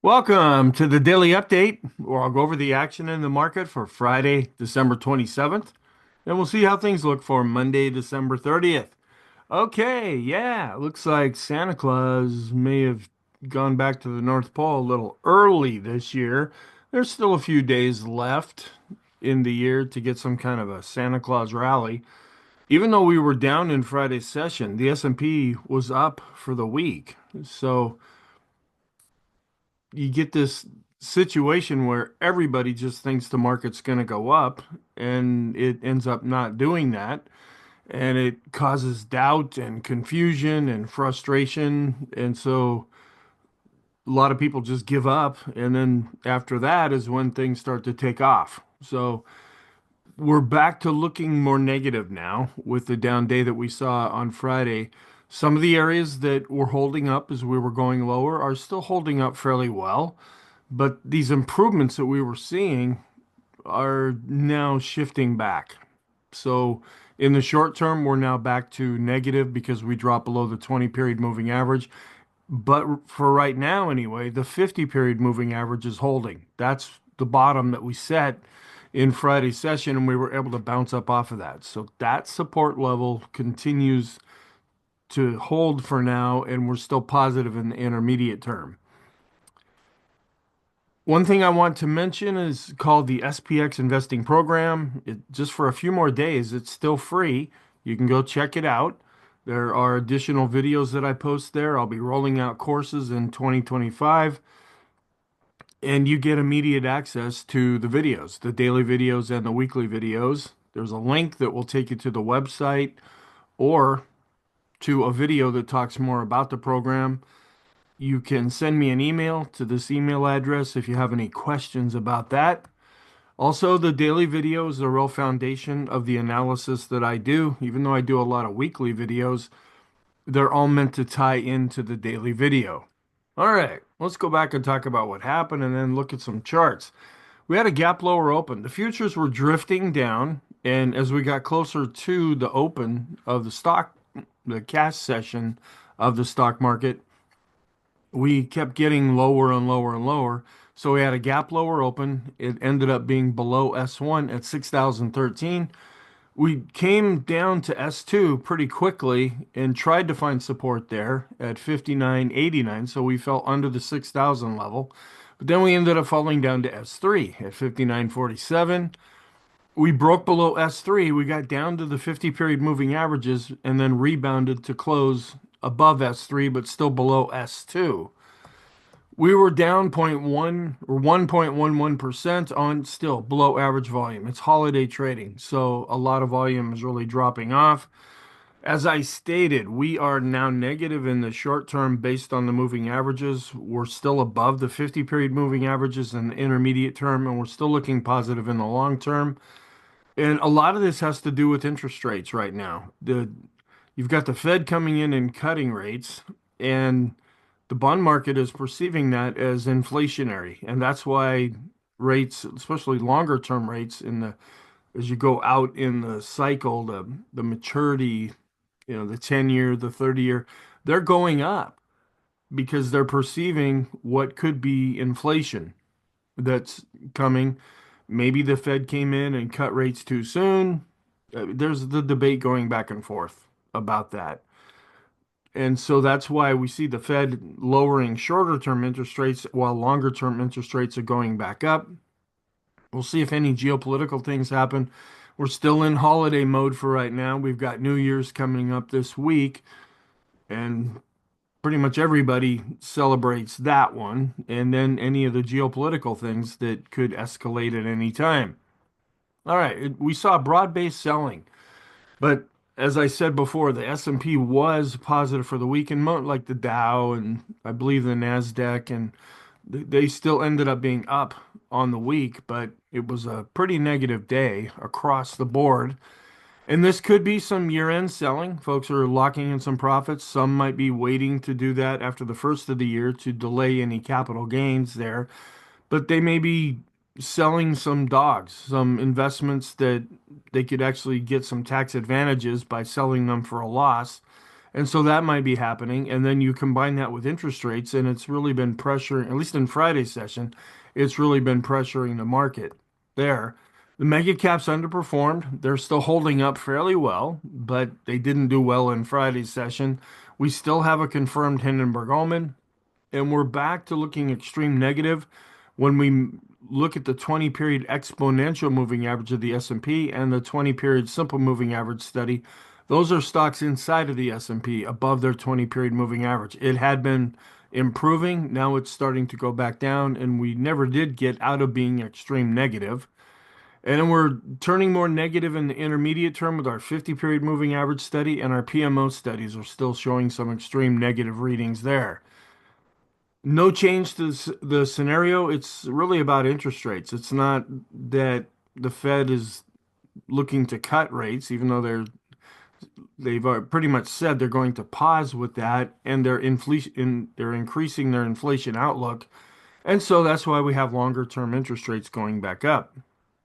Welcome to the daily update, where I'll go over the action in the market for Friday, December 27th, and we'll see how things look for Monday, December 30th. Okay, yeah, looks like Santa Claus may have gone back to the North Pole a little early this year. There's still a few days left in the year to get some kind of a Santa Claus rally. Even though we were down in Friday's session, the S&P was up for the week. So you get this situation where everybody just thinks the market's going to go up and it ends up not doing that. And it causes doubt and confusion and frustration. And so a lot of people just give up. And then after that is when things start to take off. So we're back to looking more negative now with the down day that we saw on Friday. Some of the areas that were holding up as we were going lower are still holding up fairly well. But these improvements that we were seeing are now shifting back. So in the short term, we're now back to negative because we dropped below the 20 period moving average. But for right now, anyway, the 50 period moving average is holding. That's the bottom that we set in Friday's session, and we were able to bounce up off of that. So that support level continues to hold for now, and we're still positive in the intermediate term. One thing I want to mention is called the SPX Investing Program. Just for a few more days, it's still free. You can go check it out. There are additional videos that I post there. I'll be rolling out courses in 2025, and you get immediate access to the videos, the daily videos and the weekly videos. There's a link that will take you to the website or to a video that talks more about the program. You can send me an email to this email address if you have any questions about that. Also, the daily video is the real foundation of the analysis that I do. Even though I do a lot of weekly videos, they're all meant to tie into the daily video. All right, let's go back and talk about what happened and then look at some charts. We had a gap lower open. The futures were drifting down, and as we got closer to the open of the cash session of the stock market, we kept getting lower and lower and lower. So we had a gap lower open. It ended up being below S1 at 6,013. We came down to S2 pretty quickly and tried to find support there at 59.89. So we fell under the 6,000 level. But then we ended up falling down to S3 at 59.47. We broke below S3. We got down to the 50 period moving averages and then rebounded to close above S3, but still below S2. We were down zero point 0.1 or 1.11% on still below average volume. It's holiday trading, so a lot of volume is really dropping off. As I stated, we are now negative in the short term based on the moving averages. We're still above the 50 period moving averages in the intermediate term, and we're still looking positive in the long term. And a lot of this has to do with interest rates right now. You've got the Fed coming in and cutting rates, and the bond market is perceiving that as inflationary, and that's why rates, especially longer term rates, as you go out in the cycle, the maturity, the 10-year, the 30-year, they're going up because they're perceiving what could be inflation that's coming. Maybe the Fed came in and cut rates too soon. There's the debate going back and forth about that. And so that's why we see the Fed lowering shorter term interest rates while longer term interest rates are going back up. We'll see if any geopolitical things happen. We're still in holiday mode for right now. We've got New Year's coming up this week, and pretty much everybody celebrates that one. And then any of the geopolitical things that could escalate at any time. All right, we saw broad-based selling. But as I said before, the S&P was positive for the week, and like the Dow and I believe the Nasdaq, and they still ended up being up on the week, but it was a pretty negative day across the board. And this could be some year-end selling. Folks are locking in some profits. Some might be waiting to do that after the first of the year to delay any capital gains there, but they may be selling some dogs, some investments that they could actually get some tax advantages by selling them for a loss And so that might be happening. And then you combine that with interest rates, and it's really been pressuring, at least in Friday's session, it's really been pressuring the market there. The mega caps underperformed. They're still holding up fairly well, but they didn't do well in Friday's session. We still have a confirmed Hindenburg Omen, and we're back to looking extreme negative when we look at the 20 period exponential moving average of the S&P and the 20 period simple moving average study. Those are stocks inside of the S&P above their 20 period moving average. It had been improving. Now it's starting to go back down, and we never did get out of being extreme negative. And then we're turning more negative in the intermediate term with our 50 period moving average study, and our PMO studies are still showing some extreme negative readings there. No change to the scenario. It's really about interest rates. It's not that the Fed is looking to cut rates, even though they've pretty much said they're going to pause with that, and they're increasing their inflation outlook, and so that's why we have longer term interest rates going back up.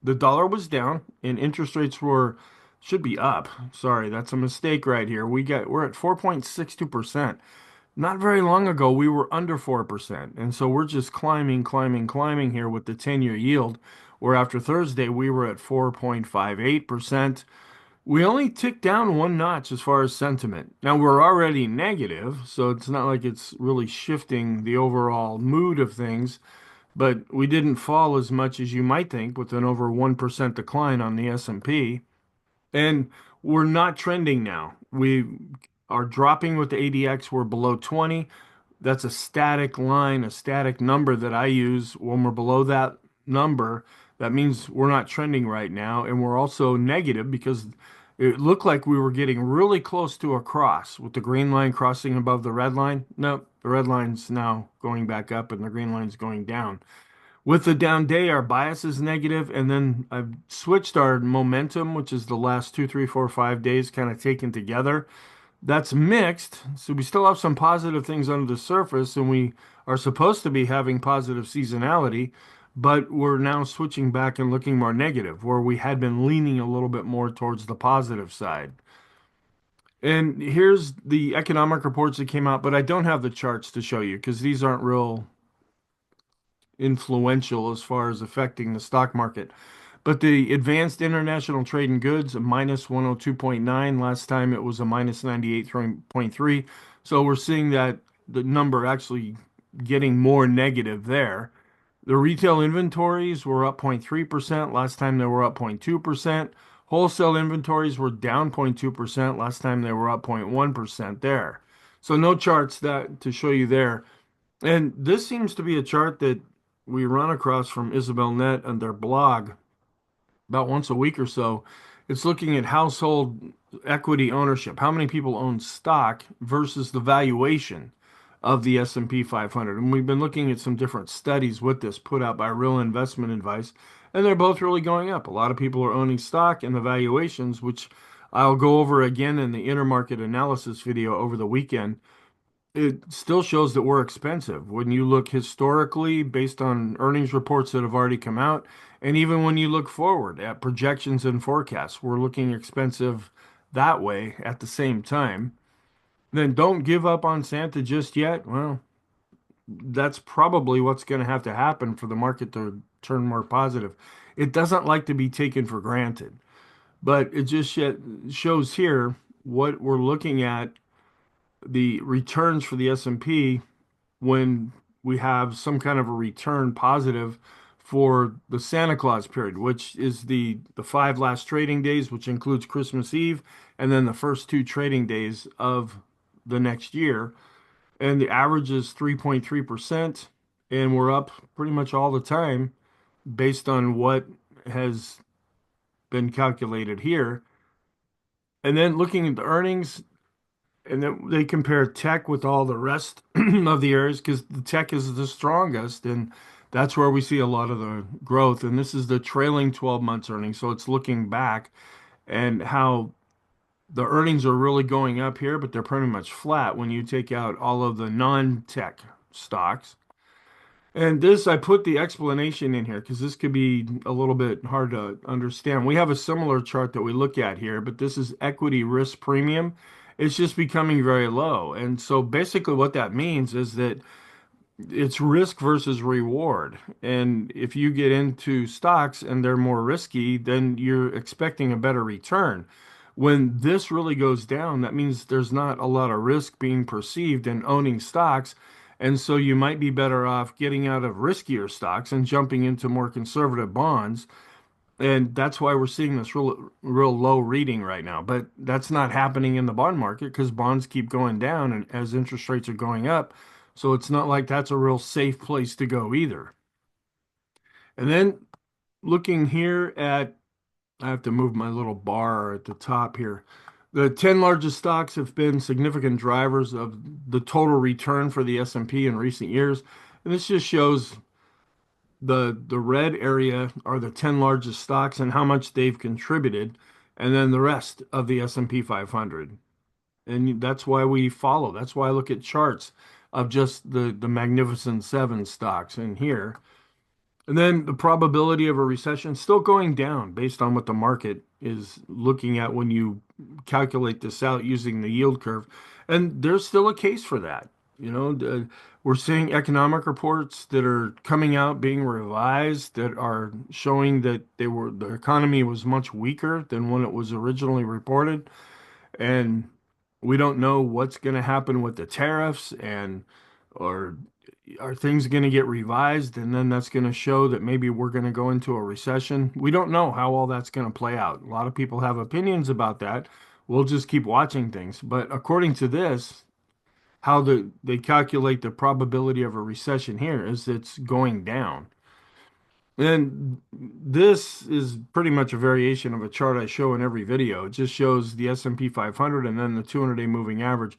The dollar was down, and interest rates were should be up. Sorry, that's a mistake right here. We're at 4.62%. Not very long ago, we were under 4%. And so we're just climbing, climbing, climbing here with the 10-year yield, where after Thursday, we were at 4.58%. We only ticked down one notch as far as sentiment. Now we're already negative, so it's not like it's really shifting the overall mood of things, but we didn't fall as much as you might think with an over 1% decline on the S&P. And we're not trending now. We are dropping with the ADX. We're below 20. That's a static line, a static number that I use. When we're below that number, that means we're not trending right now. And we're also negative because it looked like we were getting really close to a cross with the green line crossing above the red line. Nope, the red line's now going back up and the green line's going down. With the down day, our bias is negative, and then I've switched our momentum, which is the last 2, 3, 4, 5 days kind of taken together. That's mixed, so we still have some positive things under the surface, and we are supposed to be having positive seasonality, but we're now switching back and looking more negative, where we had been leaning a little bit more towards the positive side. And here's the economic reports that came out, but I don't have the charts to show you because these aren't real influential as far as affecting the stock market. But the advanced international trade in goods, a minus 102.9. Last time it was a minus 98.3. So we're seeing that the number actually getting more negative there. The retail inventories were up 0.3%. Last time they were up 0.2%. Wholesale inventories were down 0.2%. Last time they were up 0.1% there. So no charts that to show you there. And this seems to be a chart that we run across from Isabel Net and their blog about once a week or so. It's looking at household equity ownership, how many people own stock versus the valuation of the S&P 500. And we've been looking at some different studies with this put out by Real Investment Advice, and they're both really going up. A lot of people are owning stock, and the valuations, which I'll go over again in the intermarket analysis video over the weekend, it still shows that we're expensive. When you look historically based on earnings reports that have already come out, and even when you look forward at projections and forecasts, we're looking expensive that way at the same time. Then don't give up on Santa just yet. Well, that's probably what's going to have to happen for the market to turn more positive. It doesn't like to be taken for granted, but it just shows here what we're looking at, the returns for the S&P when we have some kind of a return positive for the Santa Claus period, which is the 5 last trading days, which includes Christmas Eve, and then the first 2 trading days of the next year. And the average is 3.3%, and we're up pretty much all the time based on what has been calculated here. And then looking at the earnings, and then they compare tech with all the rest of the areas because the tech is the strongest, and that's where we see a lot of the growth. And this is the trailing 12 months earnings, so it's looking back and how the earnings are really going up here, but they're pretty much flat when you take out all of the non-tech stocks. And this, I put the explanation in here because this could be a little bit hard to understand. We have a similar chart that we look at here, but this is equity risk premium. It's just becoming very low. And so basically what that means is that it's risk versus reward. And if you get into stocks and they're more risky, then you're expecting a better return. When this really goes down, that means there's not a lot of risk being perceived in owning stocks. And so you might be better off getting out of riskier stocks and jumping into more conservative bonds. And that's why we're seeing this real low reading right now. But that's not happening in the bond market because bonds keep going down and as interest rates are going up. So it's not like that's a real safe place to go either. And then looking here at, I have to move my little bar at the top here. The 10 largest stocks have been significant drivers of the total return for the S&P in recent years. And this just shows the red area are the 10 largest stocks and how much they've contributed, and then the rest of the S&P 500. And that's why we follow. That's why I look at charts of just the Magnificent Seven stocks in here. And then the probability of a recession still going down based on what the market is looking at when you calculate this out using the yield curve. And there's still a case for that. We're seeing economic reports that are coming out being revised that are showing that the economy was much weaker than when it was originally reported. And we don't know what's going to happen with the tariffs and or are things going to get revised and then that's going to show that maybe we're going to go into a recession. We don't know how all that's going to play out. A lot of people have opinions about that. We'll just keep watching things. But according to this, they calculate the probability of a recession here is it's going down. And this is pretty much a variation of a chart I show in every video. It just shows the S&P 500 and then the 200-day moving average.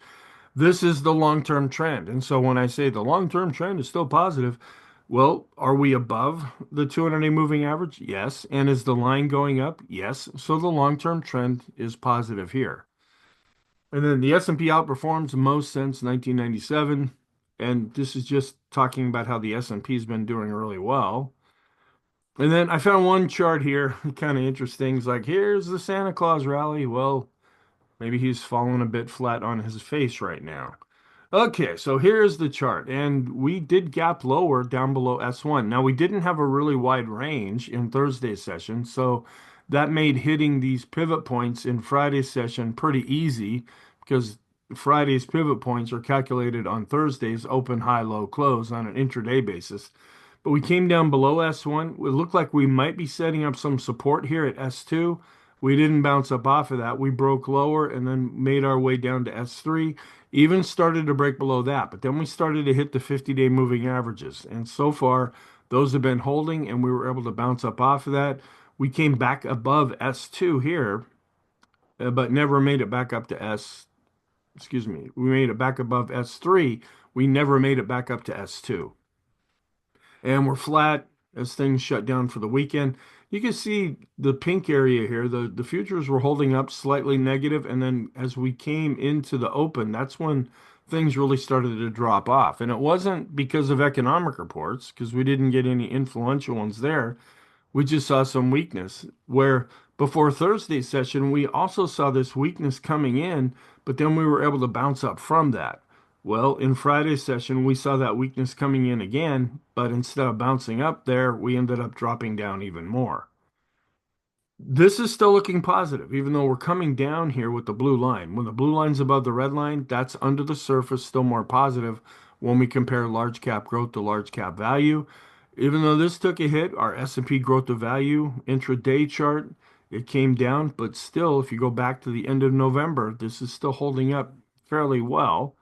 This is the long-term trend. And so when I say the long-term trend is still positive, well, are we above the 200-day moving average? Yes. And is the line going up? Yes. So the long-term trend is positive here. And then the S&P outperforms most since 1997. And this is just talking about how the S&P has been doing really well. And then I found one chart here, kind of interesting. It's like, here's the Santa Claus rally. Well, maybe he's fallen a bit flat on his face right now. Okay, so here's the chart, and we did gap lower down below S1. Now, we didn't have a really wide range in Thursday's session, so that made hitting these pivot points in Friday's session pretty easy because Friday's pivot points are calculated on Thursday's open, high, low, close on an intraday basis. But we came down below S1. It looked like we might be setting up some support here at S2. We didn't bounce up off of that. We broke lower and then made our way down to S3. Even started to break below that, but then we started to hit the 50-day moving averages. And so far, those have been holding and we were able to bounce up off of that. We came back above S2 here, but never made it back up to excuse me, we made it back above S3. We never made it back up to S2. And we're flat as things shut down for the weekend. You can see the pink area here. The futures were holding up slightly negative, and then as we came into the open, that's when things really started to drop off. And it wasn't because of economic reports, because we didn't get any influential ones there. We just saw some weakness where before Thursday's session, we also saw this weakness coming in, but then we were able to bounce up from that. Well, in Friday's session, we saw that weakness coming in again, but instead of bouncing up there, we ended up dropping down even more. This is still looking positive, even though we're coming down here with the blue line. When the blue line's above the red line, that's under the surface, still more positive when we compare large cap growth to large cap value. Even though this took a hit, our S&P growth to value intraday chart, it came down, but still, if you go back to the end of November, this is still holding up fairly well.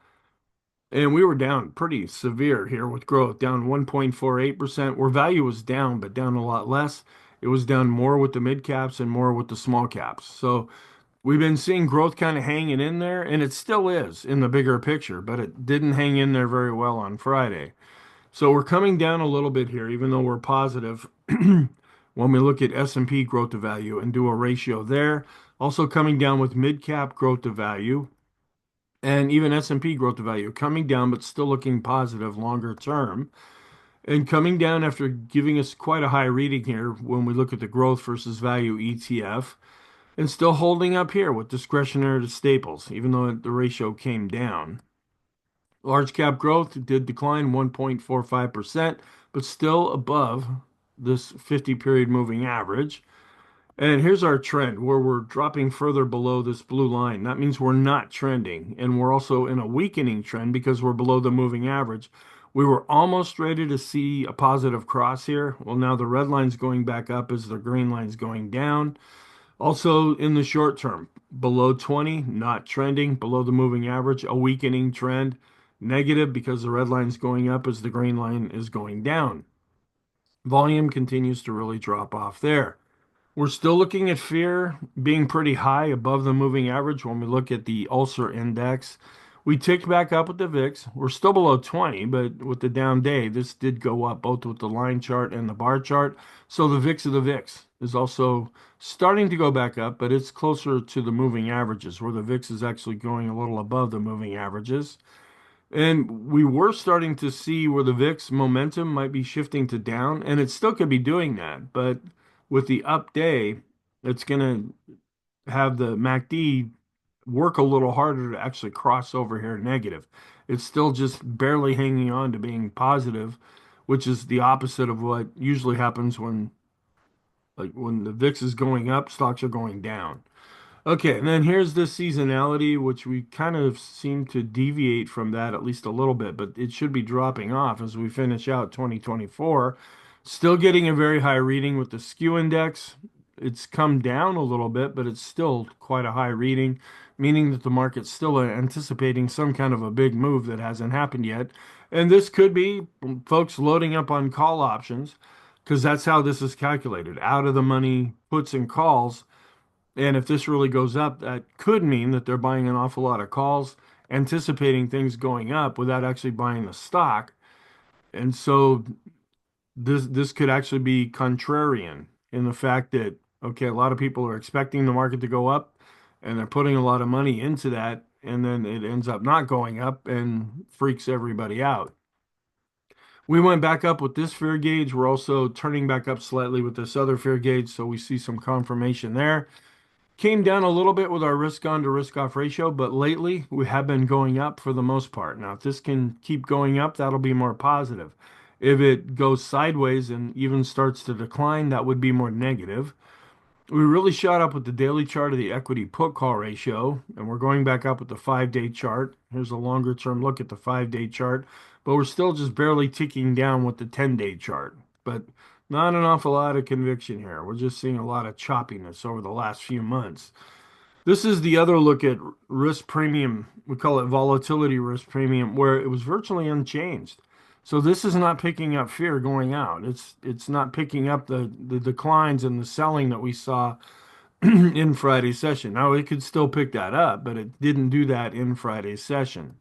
And we were down pretty severe here with growth, down 1.48%, where value was down, but down a lot less. It was down more with the mid caps and more with the small caps. So we've been seeing growth kind of hanging in there, and it still is in the bigger picture, but it didn't hang in there very well on Friday. So we're coming down a little bit here, even though we're positive when we look at S&P growth to value and do a ratio there. Also coming down with mid cap growth to value and even S&P growth to value coming down, but still looking positive longer term. And coming down after giving us quite a high reading here when we look at the growth versus value ETF. and still holding up here with discretionary to staples, even though the ratio came down. Large cap growth did decline 1.45%, but still above this 50 period moving average. And here's our trend where we're dropping further below this blue line. That means we're not trending. And we're also in a weakening trend because we're below the moving average. We were almost ready to see a positive cross here. Well, now the red line's going back up as the green line's going down. Also in the short term, below 20, not trending, below the moving average, a weakening trend, negative because the red line's going up as the green line is going down. Volume continues to really drop off there. We're still looking at fear being pretty high above the moving average when we look at the ulcer index. We ticked back up with the VIX. We're still below 20, but with the down day, this did go up both with the line chart and the bar chart. So the VIX of the VIX is also starting to go back up, but it's closer to the moving averages, where the VIX is actually going a little above the moving averages. And we were starting to see where the VIX momentum might be shifting to down, and it still could be doing that. But with the up day, it's going to have the MACD work a little harder to actually cross over here negative. It's still just barely hanging on to being positive, which is the opposite of what usually happens when the VIX is going up, stocks are going down. Okay, and then here's the seasonality, which we kind of seem to deviate from that at least a little bit, but it should be dropping off as we finish out 2024. Still getting a very high reading with the skew index. It's come down a little bit, but it's still quite a high reading, meaning that the market's still anticipating some kind of a big move that hasn't happened yet. And this could be folks loading up on call options because that's how this is calculated, out of the money puts and calls. And if this really goes up, that could mean that they're buying an awful lot of calls, anticipating things going up without actually buying the stock. And so this could actually be contrarian in the fact that, okay, a lot of people are expecting the market to go up and they're putting a lot of money into that, and then it ends up not going up and freaks everybody out. We went back up with this fear gauge. We're also turning back up slightly with this other fear gauge, so we see some confirmation there. Came down a little bit with our risk on to risk off ratio, but lately we have been going up for the most part. Now, if this can keep going up, that'll be more positive. If it goes sideways and even starts to decline, that would be more negative. We really shot up with the daily chart of the equity put call ratio, and we're going back up with the 5 day chart. Here's a longer term look at the 5 day chart, but we're still just barely ticking down with the 10 day chart. But not an awful lot of conviction here. We're just seeing a lot of choppiness over the last few months. This is the other look at risk premium. We call it volatility risk premium, where it was virtually unchanged. So this is not picking up fear going out. It's not picking up the declines and the selling that we saw in Friday's session. Now it could still pick that up, but it didn't do that in Friday's session.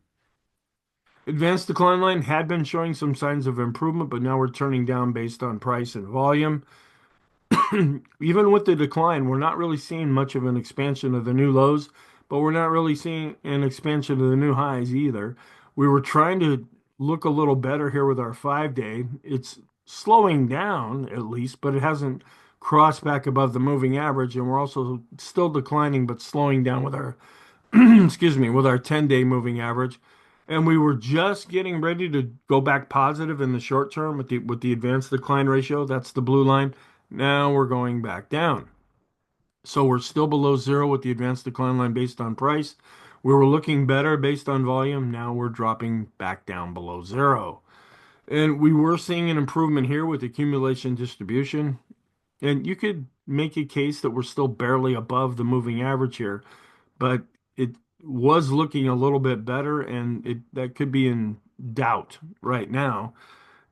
Advanced decline line had been showing some signs of improvement, but now we're turning down based on price and volume. Even with the decline, we're not really seeing much of an expansion of the new lows, but we're not really seeing an expansion of the new highs either. We were trying to look a little better here with our 5 day. It's slowing down at least, but it hasn't crossed back above the moving average, and we're also still declining but slowing down with our excuse me, with our 10 day moving average. And we were just getting ready to go back positive in the short term with the advanced decline ratio. That's the blue line. Now we're going back down. So we're still below zero with the advanced decline line based on price. We were looking better based on volume. Now we're dropping back down below zero. And we were seeing an improvement here with accumulation distribution. And you could make a case that we're still barely above the moving average here, but it was looking a little bit better, and that could be in doubt right now.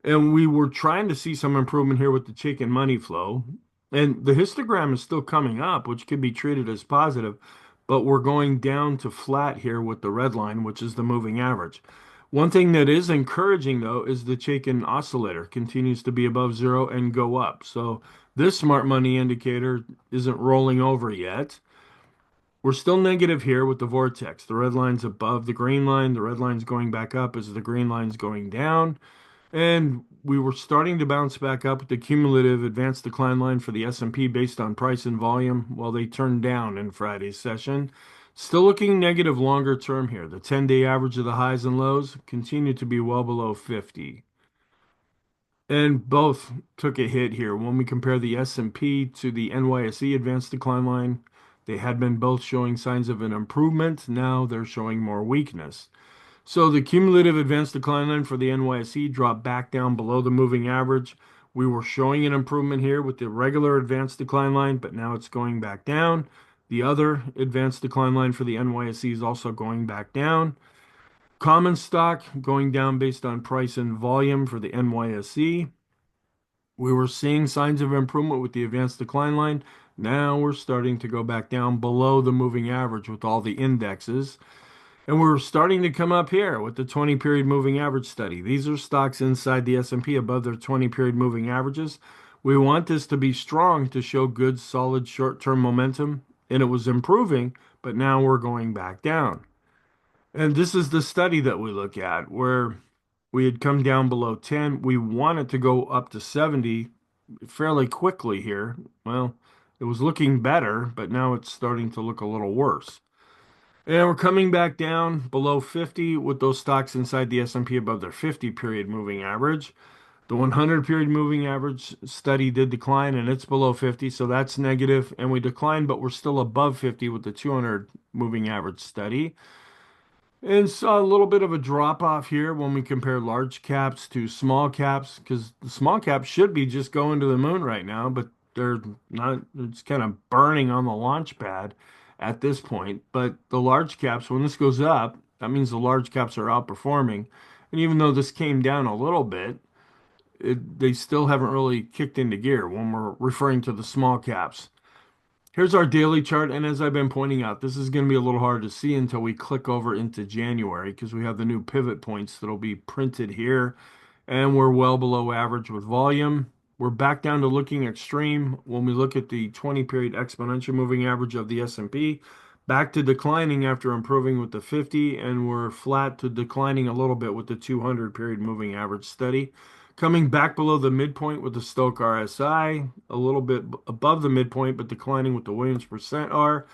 And we were trying to see some improvement here with the chicken money flow. And the histogram is still coming up, which could be treated as positive, but we're going down to flat here with the red line, which is the moving average. One thing that is encouraging, though, is the chicken oscillator continues to be above zero and go up. So this smart money indicator isn't rolling over yet. We're still negative here with the vortex. The red line's above the green line. The red line's going back up as the green line's going down. And we were starting to bounce back up with the cumulative advanced decline line for the S&P based on price and volume, while they turned down in Friday's session. Still looking negative longer term here. The 10-day average of the highs and lows continue to be well below 50. And both took a hit here. When we compare the S&P to the NYSE advanced decline line, they had been both showing signs of an improvement. Now they're showing more weakness. So the cumulative advanced decline line for the NYSE dropped back down below the moving average. We were showing an improvement here with the regular advanced decline line, but now it's going back down. The other advanced decline line for the NYSE is also going back down. Common stock going down based on price and volume for the NYSE. We were seeing signs of improvement with the advanced decline line. Now we're starting to go back down below the moving average with all the indexes. And we're starting to come up here with the 20 period moving average study. These are stocks inside the S&P above their 20 period moving averages. We want this to be strong to show good, solid short-term momentum. And it was improving, but now we're going back down. And this is the study that we look at where we had come down below 10. We wanted to go up to 70 fairly quickly here. Well, it was looking better, but now it's starting to look a little worse. And we're coming back down below 50 with those stocks inside the S&P above their 50 period moving average. The 100 period moving average study did decline and it's below 50, so that's negative. And we declined, but we're still above 50 with the 200 moving average study. And saw a little bit of a drop off here when we compare large caps to small caps, because the small caps should be just going to the moon right now, but they're not. It's kind of burning on the launch pad at this point. But the large caps, when this goes up, that means the large caps are outperforming. And even though this came down a little bit, they still haven't really kicked into gear when we're referring to the small caps. Here's our daily chart, and as I've been pointing out, this is going to be a little hard to see until we click over into January because we have the new pivot points that'll be printed here, and we're well below average with volume. We're back down to looking extreme when we look at the 20 period exponential moving average of the S&P, back to declining after improving with the 50, and we're flat to declining a little bit with the 200 period moving average study. Coming back below the midpoint with the Stochk RSI, a little bit above the midpoint, but declining with the Williams percent R.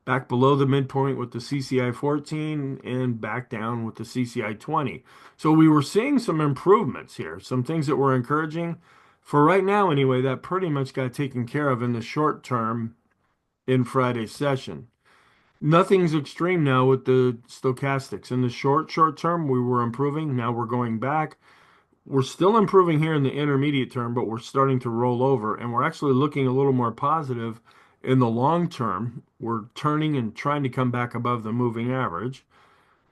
Back below the midpoint with the CCI 14 and back down with the CCI 20. So we were seeing some improvements here, some things that were encouraging. For right now, anyway, that pretty much got taken care of in the short term in Friday's session. Nothing's extreme now with the stochastics. In the short term, we were improving. Now we're going back. We're still improving here in the intermediate term, but we're starting to roll over, and we're actually looking a little more positive in the long term. We're turning and trying to come back above the moving average.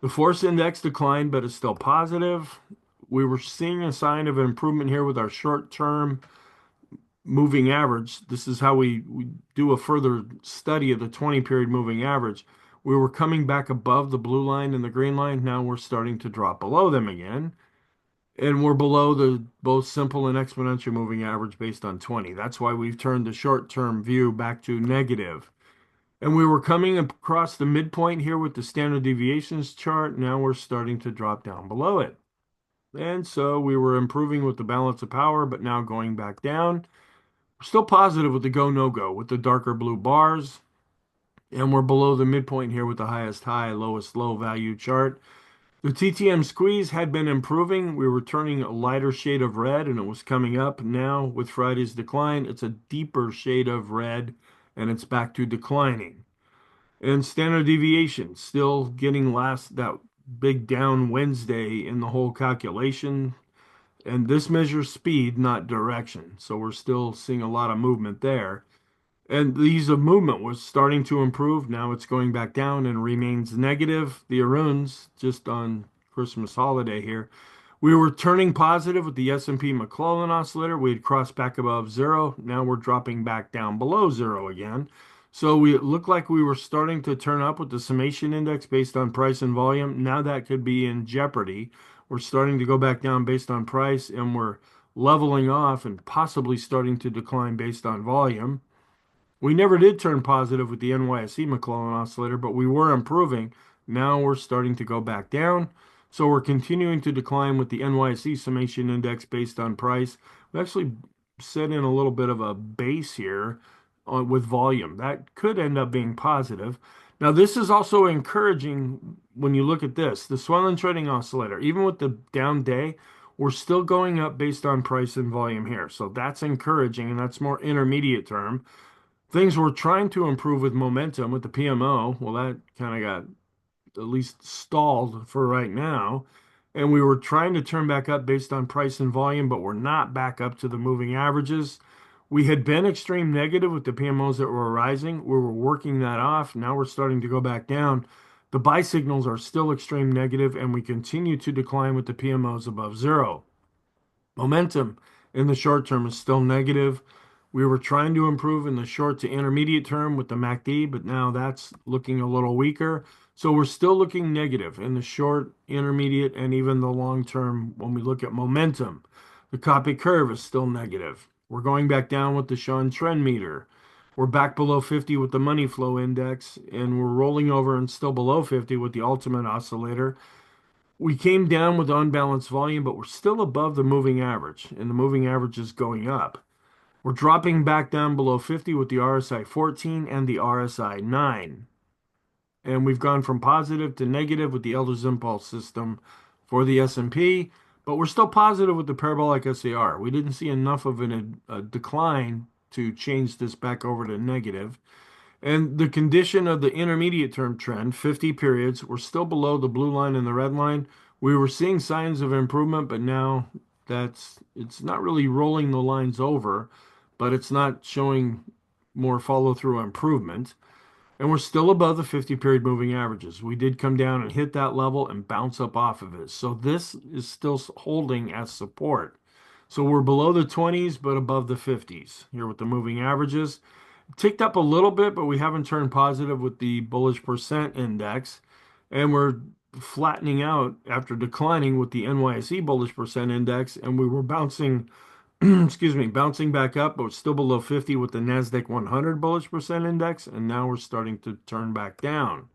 The force index declined, but it's still positive. We were seeing a sign of improvement here with our short-term moving average. This is how we do a further study of the 20 period moving average. We were coming back above the blue line and the green line. Now we're starting to drop below them again. And we're below the both simple and exponential moving average based on 20. That's why we've turned the short-term view back to negative. And we were coming across the midpoint here with the standard deviations chart. Now we're starting to drop down below it. And so we were improving with the balance of power, but now going back down. We're still positive with the go, no go with the darker blue bars. And we're below the midpoint here with the highest high, lowest low value chart. The TTM squeeze had been improving. We were turning a lighter shade of red and it was coming up. Now with Friday's decline, it's a deeper shade of red and it's back to declining. And standard deviation still getting that big down Wednesday in the whole calculation. And this measures speed, not direction. So we're still seeing a lot of movement there. And the ease of movement was starting to improve. Now it's going back down and remains negative. The Aruns, just on Christmas holiday here, we were turning positive with the S&P McClellan oscillator. We had crossed back above zero. Now we're dropping back down below zero again. So we looked like we were starting to turn up with the summation index based on price and volume. Now that could be in jeopardy. We're starting to go back down based on price, and we're leveling off and possibly starting to decline based on volume. We never did turn positive with the NYSE McClellan oscillator, but we were improving. Now we're starting to go back down. So we're continuing to decline with the NYSE summation index based on price. We actually set in a little bit of a base here with volume. That could end up being positive. Now, this is also encouraging when you look at this. The Swenlin trading oscillator, even with the down day, we're still going up based on price and volume here. So that's encouraging, and that's more intermediate term. Things were trying to improve with momentum with the PMO. Well, that kind of got at least stalled for right now. And we were trying to turn back up based on price and volume, but we're not back up to the moving averages. We had been extreme negative with the PMOs that were rising. We were working that off. Now we're starting to go back down. The buy signals are still extreme negative, and we continue to decline with the PMOs above zero. Momentum in the short term is still negative. We were trying to improve in the short to intermediate term with the MACD, but now that's looking a little weaker. So we're still looking negative in the short, intermediate, and even the long term when we look at momentum. The copy curve is still negative. We're going back down with the Sean trend meter. We're back below 50 with the money flow index, and we're rolling over and still below 50 with the ultimate oscillator. We came down with unbalanced volume, but we're still above the moving average, and the moving average is going up. We're dropping back down below 50 with the RSI 14 and the RSI 9. And we've gone from positive to negative with the Elder's Impulse system for the S&P, but we're still positive with the parabolic SAR. We didn't see enough of a decline to change this back over to negative. And the condition of the intermediate term trend, 50 periods, we're still below the blue line and the red line. We were seeing signs of improvement, but now it's not really rolling the lines over, but it's not showing more follow through improvement. And we're still above the 50 period moving averages. We did come down and hit that level and bounce up off of it. So this is still holding as support. So we're below the 20s, but above the 50s here with the moving averages. Ticked up a little bit, but we haven't turned positive with the bullish percent index. And we're flattening out after declining with the NYSE bullish percent index. And we were bouncing, excuse me, bouncing back up, but still below 50 with the NASDAQ 100 bullish percent index. And now we're starting to turn back down.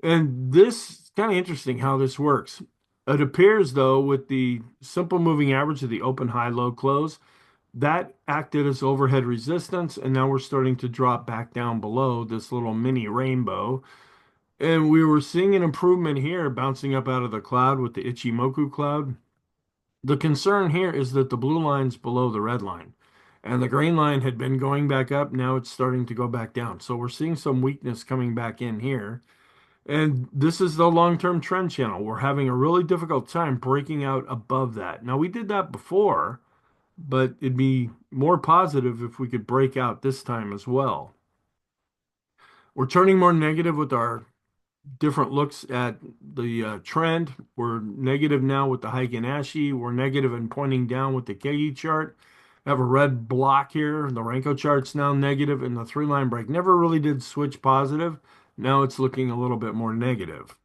And this is kind of interesting how this works. It appears, though, with the simple moving average of the open, high, low, close, that acted as overhead resistance, and now we're starting to drop back down below this little mini rainbow. And we were seeing an improvement here, bouncing up out of the cloud with the Ichimoku cloud. The concern here is that the blue line's below the red line, and the green line had been going back up. Now it's starting to go back down. So we're seeing some weakness coming back in here. And this is the long-term trend channel. We're having a really difficult time breaking out above that. Now, we did that before, but it'd be more positive if we could break out this time as well. We're turning more negative with our different looks at the trend. We're negative now with the Heiken Ashi. We're negative and pointing down with the Kegi chart. I have a red block here. The Renko chart's now negative, and the three-line break never really did switch positive. Now it's looking a little bit more negative.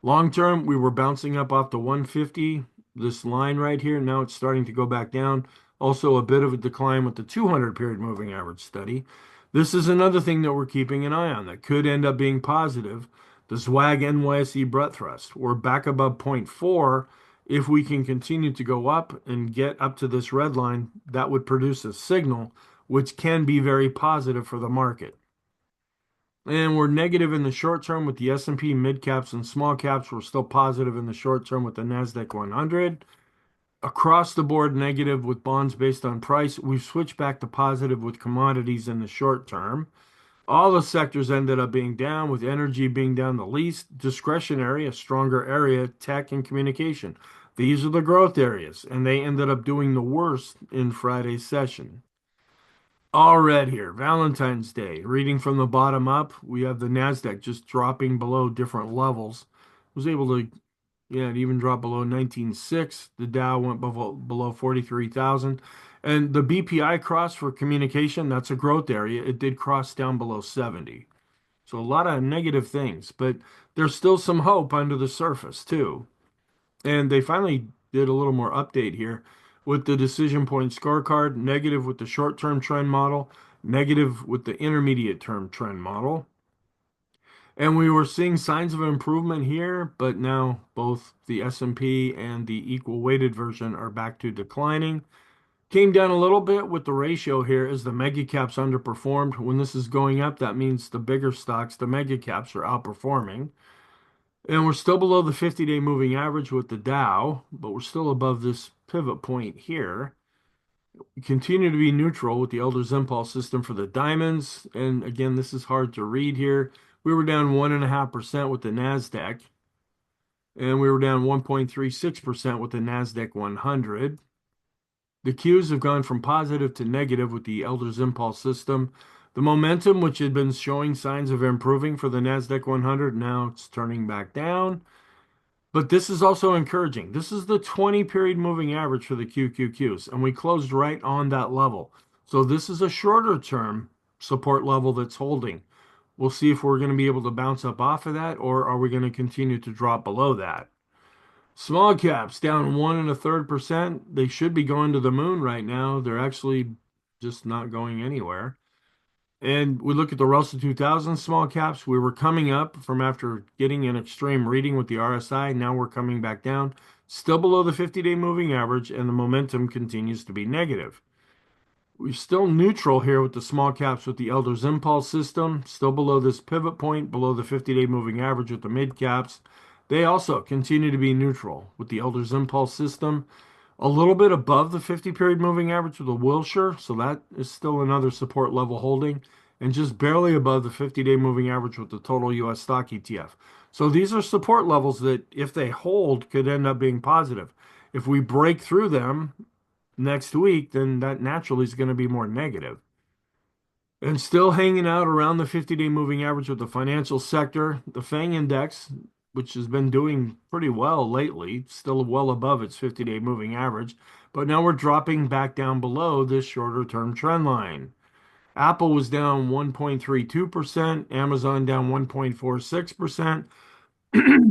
Long term, we were bouncing up off the 150, this line right here. Now it's starting to go back down. Also, a bit of a decline with the 200 period moving average study. This is another thing that we're keeping an eye on that could end up being positive. The SWAG NYSE breadth thrust. We're back above point 0.4. If we can continue to go up and get up to this red line, that would produce a signal which can be very positive for the market. And we're negative in the short term with the S&P mid caps and small caps. We're still positive in the short term with the NASDAQ 100. Across the board, negative with bonds based on price. We've switched back to positive with commodities in the short term. All the sectors ended up being down, with energy being down the least. Discretionary, a stronger area, tech and communication. These are the growth areas, and they ended up doing the worst in Friday's session. All red here, Valentine's Day. Reading from the bottom up, we have the NASDAQ just dropping below different levels. Was able to, yeah, it even dropped below 19.6. The Dow went below 43,000. And the BPI cross for communication, that's a growth area. It did cross down below 70. So a lot of negative things, but there's still some hope under the surface too. And they finally did a little more update here with the decision point scorecard, negative with the short-term trend model, negative with the intermediate term trend model. And we were seeing signs of improvement here, but now both the S&P and the equal weighted version are back to declining. Came down a little bit with the ratio here as the mega caps underperformed. When this is going up, that means the bigger stocks, the mega caps, are outperforming. And we're still below the 50-day moving average with the Dow, but we're still above this pivot point here. We continue to be neutral with the Elder's Impulse system for the diamonds. And again, this is hard to read here. We were down 1.5% with the NASDAQ, and we were down 1.36% with the NASDAQ 100. The Qs have gone from positive to negative with the Elder's Impulse system. The momentum, which had been showing signs of improving for the NASDAQ 100, now it's turning back down. But this is also encouraging. This is the 20 period moving average for the QQQs, and we closed right on that level. So this is a shorter term support level that's holding. We'll see if we're going to be able to bounce up off of that, or are we going to continue to drop below that. Small caps down 1.33%. They should be going to the moon right now. They're actually just not going anywhere. And we look at the Russell 2000 small caps. We were coming up from after getting an extreme reading with the RSI. Now we're coming back down, still below the 50-day moving average, and the momentum continues to be negative. We're still neutral here with the small caps with the Elder's Impulse system, still below this pivot point, below the 50-day moving average with the mid caps. They also continue to be neutral with the Elder's Impulse system, a little bit above the 50 period moving average with the Wilshire, so that is still another support level holding, and just barely above the 50-day moving average with the total US stock ETF. So these are support levels that, if they hold, could end up being positive. If we break through them next week, then that naturally is going to be more negative. And still hanging out around the 50-day moving average with the financial sector, the FANG index, which has been doing pretty well lately, still well above its 50-day moving average, but now we're dropping back down below this shorter term trend line. Apple was down 1.32%, Amazon down 1.46%,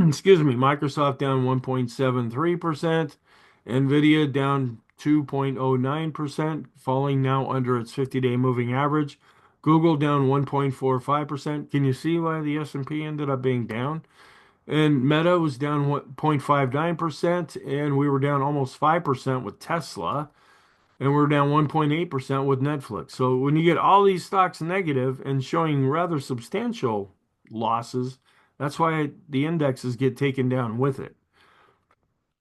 excuse me, Microsoft down 1.73%, Nvidia down 2.09%, falling now under its 50-day moving average. Google down 1.45%. Can you see why the S&P ended up being down? And Meta was down 0.59%, and we were down almost 5% with Tesla, and we're down 1.8% with Netflix. So when you get all these stocks negative and showing rather substantial losses, that's why the indexes get taken down with it.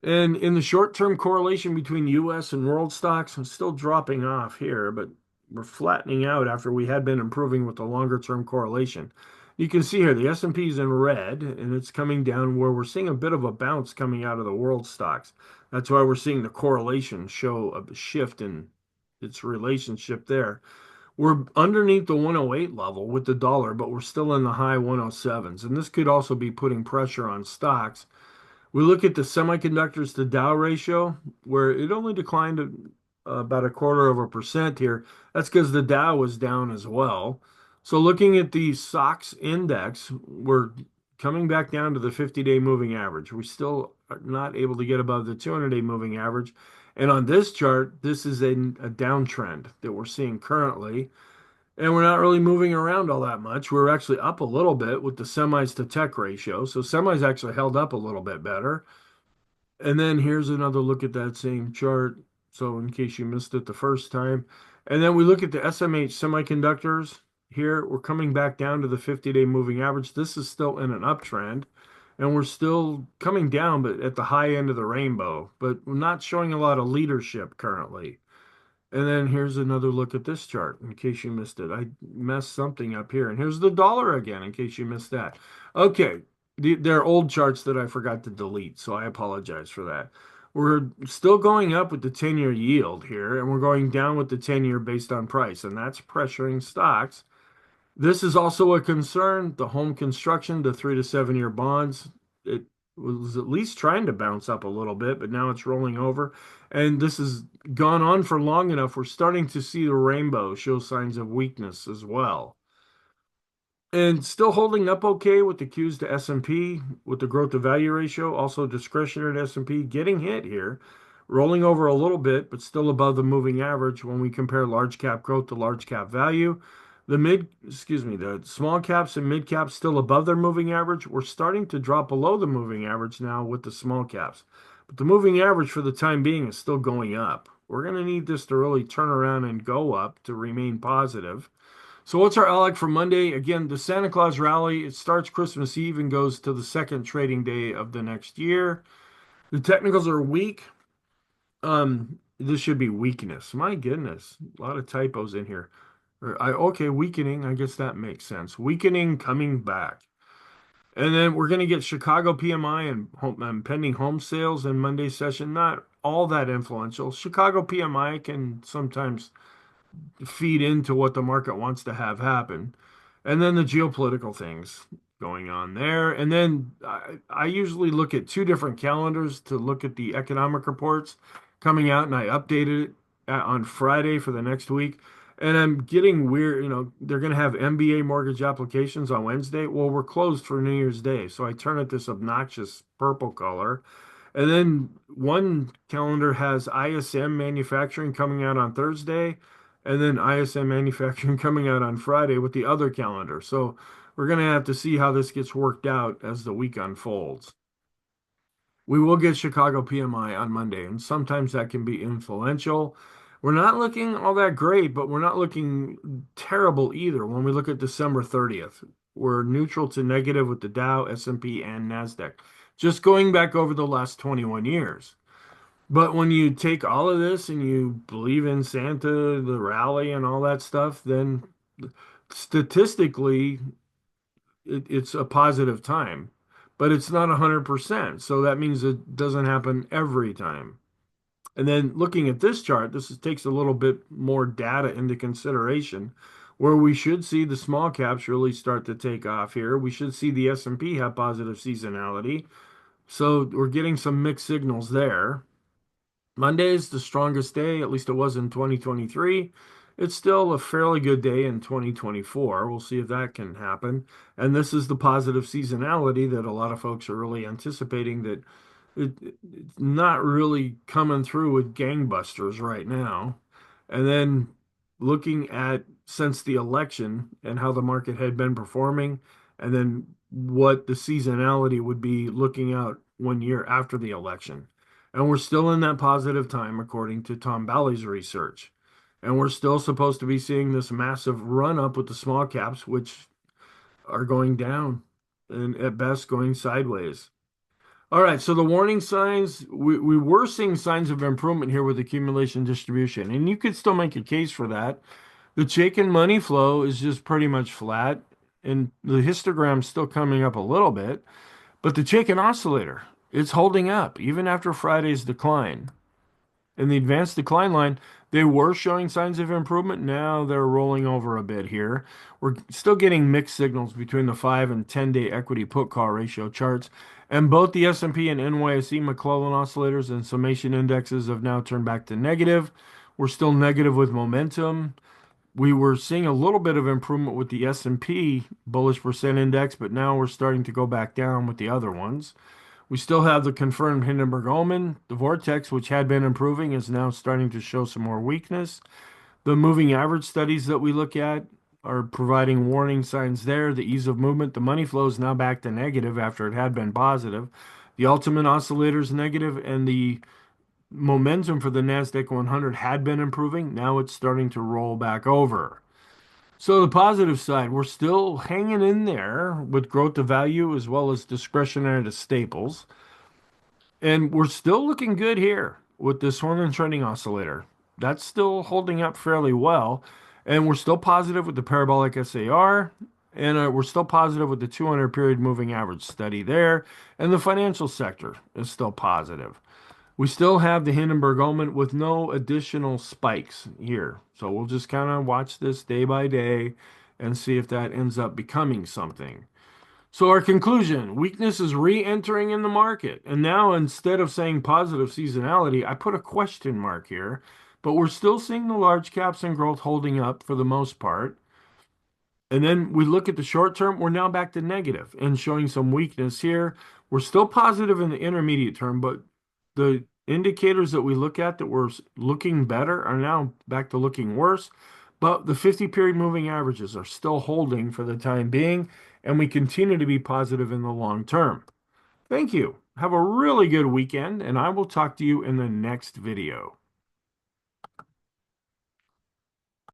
And in the short term correlation between US and world stocks, I'm still dropping off here, but we're flattening out after we had been improving with the longer term correlation. You can see here the S&P is in red and it's coming down where we're seeing a bit of a bounce coming out of the world stocks. That's why we're seeing the correlation show a shift in its relationship there. We're underneath the 108 level with the dollar, but we're still in the high 107s. And this could also be putting pressure on stocks. We look at the semiconductors to Dow ratio, where it only declined about 0.25% here. That's because the Dow was down as well. So looking at the SOX index, we're coming back down to the 50-day moving average. We still are not able to get above the 200-day moving average. And on this chart, this is a downtrend that we're seeing currently. And we're not really moving around all that much. We're actually up a little bit with the semis to tech ratio. So semis actually held up a little bit better. And then here's another look at that same chart. So in case you missed it the first time. And then we look at the SMH semiconductors. Here, we're coming back down to the 50-day moving average. This is still in an uptrend. And we're still coming down, but at the high end of the rainbow. But we're not showing a lot of leadership currently. And then here's another look at this chart in case you missed it. I messed something up here. And here's the dollar again in case you missed that. Okay, they're old charts that I forgot to delete, so I apologize for that. We're still going up with the 10-year yield here, and we're going down with the 10-year based on price, and that's pressuring stocks. This is also a concern. The home construction, the 3 to 7 year bonds, it was at least trying to bounce up a little bit, but now it's rolling over. And this has gone on for long enough. We're starting to see the rainbow show signs of weakness as well. And still holding up okay with the Qs to S&P, with the growth to value ratio, also discretionary to S&P getting hit here, rolling over a little bit, but still above the moving average when we compare large cap growth to large cap value. the small caps and mid caps still above their moving average. We're starting to drop below the moving average now with the small caps. But the moving average for the time being is still going up. We're going to need this to really turn around and go up to remain positive. So what's our outlook for Monday? Again, the Santa Claus rally, it starts Christmas Eve and goes to the second trading day of the next year. The technicals are weak. This should be weakness. My goodness, a lot of typos in here. Okay, weakening. I guess that makes sense. Weakening coming back. And then we're going to get Chicago PMI and pending home sales in Monday's session. Not all that influential. Chicago PMI can sometimes feed into what the market wants to have happen. And then the geopolitical things going on there. And then I usually look at two different calendars to look at the economic reports coming out, and I updated it on Friday for the next week. And I'm getting weird, they're going to have MBA mortgage applications on Wednesday. Well, we're closed for New Year's Day. So I turn it this obnoxious purple color. And then one calendar has ISM manufacturing coming out on Thursday, and then ISM manufacturing coming out on Friday with the other calendar. So we're going to have to see how this gets worked out as the week unfolds. We will get Chicago PMI on Monday, and sometimes that can be influential. We're not looking all that great, but we're not looking terrible either. When we look at December 30th, we're neutral to negative with the Dow, S&P, and NASDAQ. Just going back over the last 21 years. But when you take all of this and you believe in Santa, the rally, and all that stuff, then statistically, it's a positive time. But it's not 100%. So that means it doesn't happen every time. And then looking at this chart, takes a little bit more data into consideration, where we should see the small caps really start to take off here. We should see the S&P have positive seasonality. So we're getting some mixed signals there. Monday is the strongest day, at least it was in 2023. It's still a fairly good day in 2024. We'll see if that can happen. And this is the positive seasonality that a lot of folks are really anticipating, that it's not really coming through with gangbusters right now. And then looking at since the election and how the market had been performing, and then what the seasonality would be looking out 1 year after the election. And we're still in that positive time, according to Tom Bowley's research. And we're still supposed to be seeing this massive run up with the small caps, which are going down and at best going sideways. All right, so the warning signs, we were seeing signs of improvement here with accumulation distribution, and you could still make a case for that. The Chaikin money flow is just pretty much flat, and the histogram's still coming up a little bit, but the Chaikin oscillator, it's holding up even after Friday's decline. In the advanced decline line, they were showing signs of improvement. Now they're rolling over a bit here. We're still getting mixed signals between the 5 and 10-day equity put call ratio charts. And both the S&P and NYSE McClellan oscillators and summation indexes have now turned back to negative. We're still negative with momentum. We were seeing a little bit of improvement with the S&P bullish percent index, but now we're starting to go back down with the other ones. We still have the confirmed Hindenburg-Omen. The vortex, which had been improving, is now starting to show some more weakness. The moving average studies that we look at are providing warning signs there. The ease of movement, the money flow is now back to negative after it had been positive. The ultimate oscillator is negative, and the momentum for the NASDAQ 100 had been improving. Now it's starting to roll back over. So the positive side, we're still hanging in there with growth to value as well as discretionary to staples. And we're still looking good here with this Swenlin trending oscillator. That's still holding up fairly well. And we're still positive with the parabolic SAR. And we're still positive with the 200 period moving average study there. And the financial sector is still positive. We still have the Hindenburg Omen with no additional spikes here. So we'll just kind of watch this day by day and see if that ends up becoming something. So our conclusion, weakness is re-entering in the market. And now instead of saying positive seasonality, I put a question mark here. But we're still seeing the large caps and growth holding up for the most part. And then we look at the short term, we're now back to negative and showing some weakness here. We're still positive in the intermediate term, but the indicators that we look at that were looking better are now back to looking worse. But the 50-period moving averages are still holding for the time being, and we continue to be positive in the long term. Thank you. Have a really good weekend, and I will talk to you in the next video.